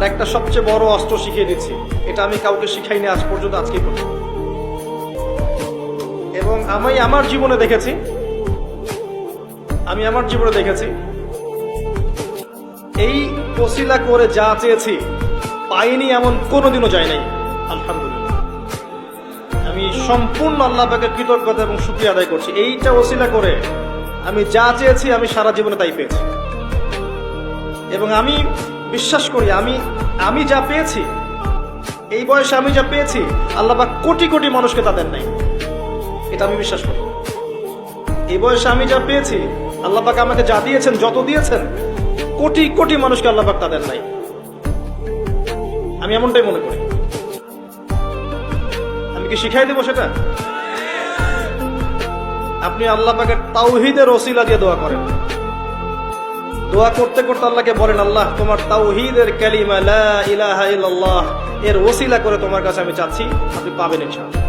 আর একটা সবচেয়ে বড় অস্ত্র শিখিয়ে দিচ্ছি, এটা আমি কাউকে শিখাইনি আজ পর্যন্ত, আজকেই প্রথম। এবং আমি আমার জীবনে দেখেছি এই ওসিলা করে যা চেয়েছি পাইনি এমন কোনোদিনও যায় নাই। আলহামদুলিল্লাহ, আমি সম্পূর্ণ আল্লাহ পাকের কৃতজ্ঞতা এবং শুকরিয়া আদায় করছি। এইটা ওসিলা করে আমি যা চেয়েছি আমি সারা জীবনে তাই পেয়েছি। এবং আমি বিশ্বাস করি আমি যা পেয়েছি, এই বয়সে আমি যা পেয়েছি, আল্লাহ পাক কোটি কোটি মানুষকে তা দেন নাই। এটা আমি বিশ্বাস করি। এই বয়সে আমি যা পেয়েছি, আল্লাহ পাক আমাকে যা দিয়েছেন, যত দিয়েছেন, কোটি কোটি মানুষকে আল্লাহ পাক তা দেন নাই। আমি এমনটাই মনে করি। আমি কি শিখাই দেবো সেটা? আপনি আল্লাহ পাকের তাওহীদের ওসিলা দিয়ে দোয়া করেন। দোয়া করতে করতে আল্লাহকে বলেন, আল্লাহ তোমার তাওহীদের কালিমা লা ইলাহা ইল্লাল্লাহ এর ওসিলা করে তোমার কাছে আমি চাচ্ছি, আপনি পাবেন ইনশাআল্লাহ।